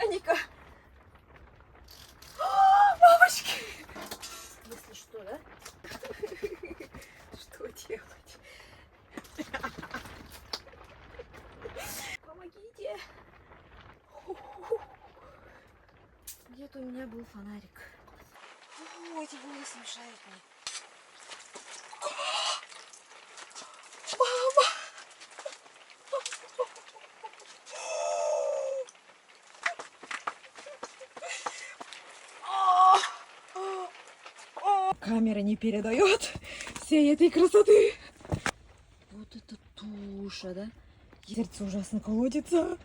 Паника. Мамочки! Если что, да? Что делать? Помогите! Где-то у меня был фонарик. О, эти волосы мешают мне. Камера не передает всей этой красоты. Вот это туша, да? Сердце ужасно колотится.